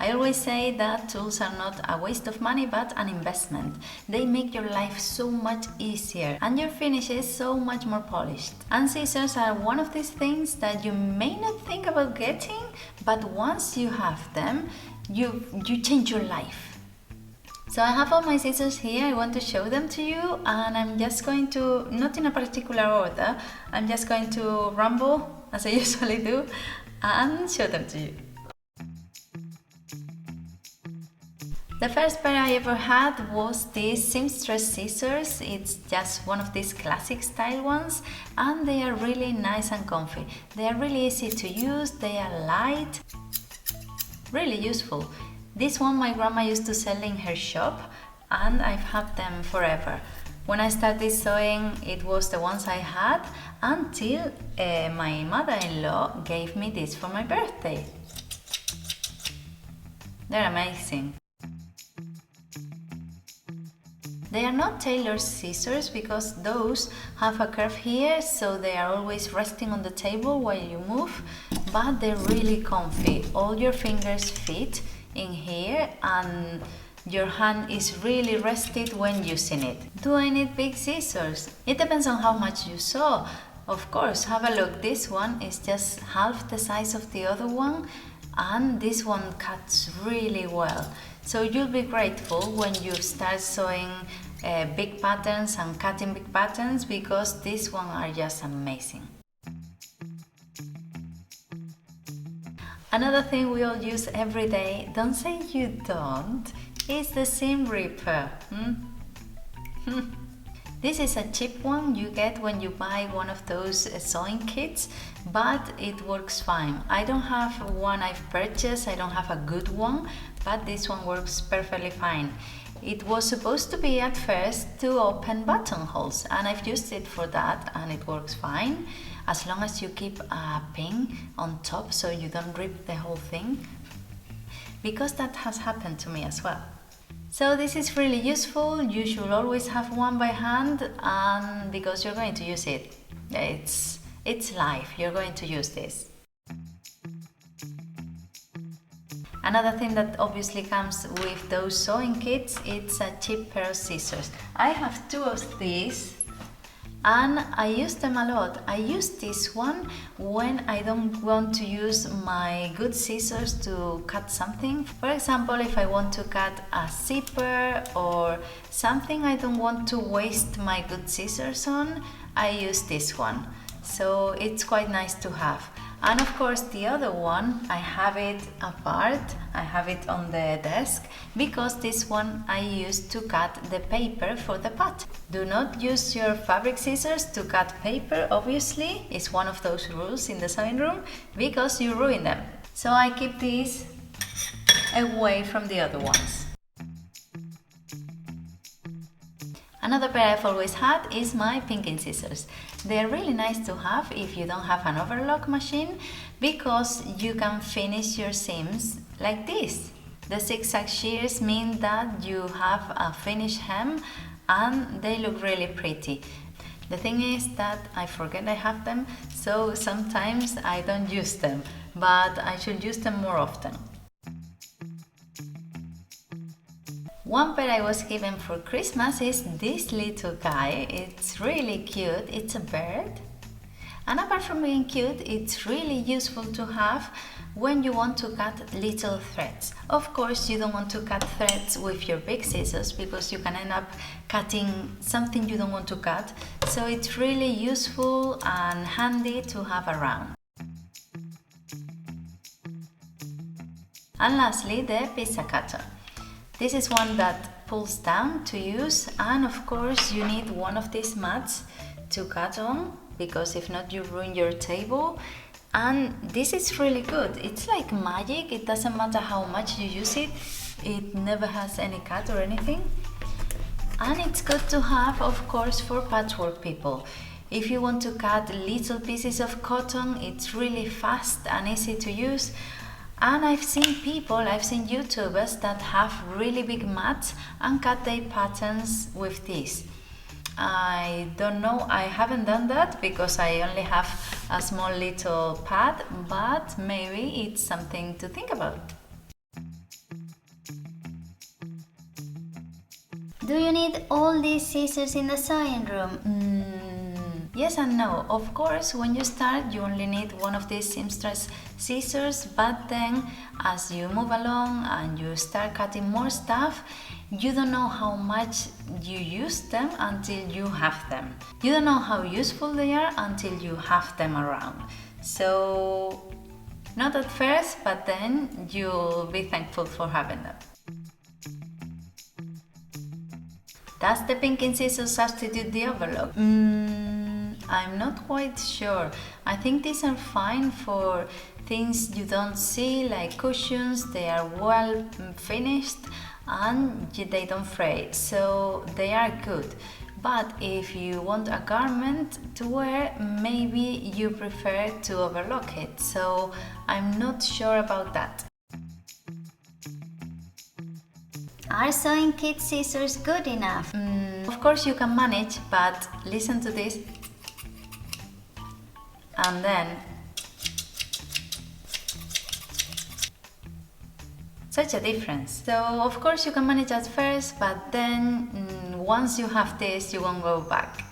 I always say that tools are not a waste of money but an investment. They make your life so much easier and your finishes so much more polished. And scissors are one of these things that you may not think about getting, but once you have them, you change your life. So I have all my scissors here. I want to show them to you, and I'm just going to, not in a particular order, I'm just going to ramble as I usually do and show them to you. The first pair I ever had was these Seamstress Scissors. It's just one of these classic style ones, and they are really nice and comfy. They are really easy to use, they are light, really useful. This one my grandma used to sell in her shop, and I've had them forever. When I started sewing, it was the ones I had until my mother-in-law gave me this for my birthday. They're amazing. They are not tailor's scissors because those have a curve here, so they are always resting on the table while you move, but they're really comfy. All your fingers fit in here and your hand is really rested when using it. Do I need big scissors? It depends on how much you sew. Of course, have a look. This one is just half the size of the other one, and this one cuts really well. So you'll be grateful when you start sewing big patterns and cutting big patterns, because these ones are just amazing. Another thing we all use every day, don't say you don't, is the seam ripper. This is a cheap one you get when you buy one of those sewing kits, but it works fine. I don't have one I've purchased, I don't have a good one, but this one works perfectly fine. It was supposed to be at first to open buttonholes, and I've used it for that and it works fine, as long as you keep a pin on top so you don't rip the whole thing, because that has happened to me as well. So this is really useful. You should always have one by hand, and because you're going to use it. It's life, you're going to use this. Another thing that obviously comes with those sewing kits, it's a cheap pair of scissors. I have two of these and I use them a lot. I use this one when I don't want to use my good scissors to cut something. For example, if I want to cut a zipper or something I don't want to waste my good scissors on, I use this one. So it's quite nice to have. And of course the other one, I have it apart, I have it on the desk, because this one I use to cut the paper for the pot. Do not use your fabric scissors to cut paper, obviously, it's one of those rules in the sewing room, because you ruin them. So I keep these away from the other ones. Another pair I've always had is my pinking scissors. They're really nice to have if you don't have an overlock machine, because you can finish your seams like this. The zigzag shears mean that you have a finished hem and they look really pretty. The thing is that I forget I have them, so sometimes I don't use them, but I should use them more often. One pair I was given for Christmas is this little guy. It's really cute. It's a bird. And apart from being cute, it's really useful to have when you want to cut little threads. Of course, you don't want to cut threads with your big scissors because you can end up cutting something you don't want to cut. So it's really useful and handy to have around. And lastly, the pizza cutter. This is one that pulls down to use, and of course you need one of these mats to cut on, because if not you ruin your table. And this is really good. It's like magic. It doesn't matter how much you use it, it never has any cut or anything. And it's good to have, of course, for patchwork people. If you want to cut little pieces of cotton, it's really fast and easy to use. And I've seen YouTubers that have really big mats and cut their patterns with this. I don't know, I haven't done that because I only have a small little pad, but maybe it's something to think about. Do you need all these scissors in the sewing room? Yes and no. Of course, when you start, you only need one of these Seamstress scissors, but then as you move along and you start cutting more stuff, you don't know how much you use them until you have them. You don't know how useful they are until you have them around. So, not at first, but then you'll be thankful for having them. Does the pinking scissors substitute the overlock? I'm not quite sure. I think these are fine for things you don't see, like cushions. They are well finished and they don't fray, so they are good. But if you want a garment to wear, maybe you prefer to overlock it, so I'm not sure about that. Are sewing kit scissors good enough? Of course you can manage, but listen to this. And then such a difference. So of course you can manage at first, but then once you have this, you won't go back.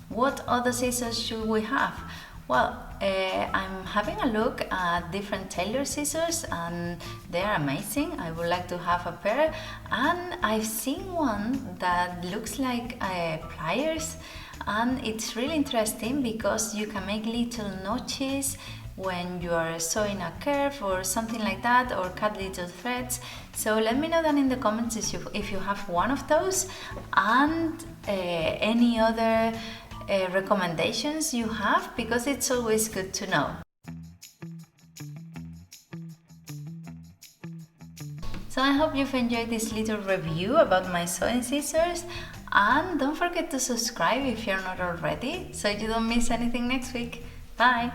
What other scissors should we have? Well, I'm having a look at different tailor scissors and they are amazing. I would like to have a pair, and I've seen one that looks like pliers, and it's really interesting because you can make little notches when you are sewing a curve or something like that, or cut little threads. So let me know down in the comments if you have one of those, and any other recommendations you have, because it's always good to know. So I hope you've enjoyed this little review about my sewing scissors, and don't forget to subscribe if you're not already, so you don't miss anything next week. Bye!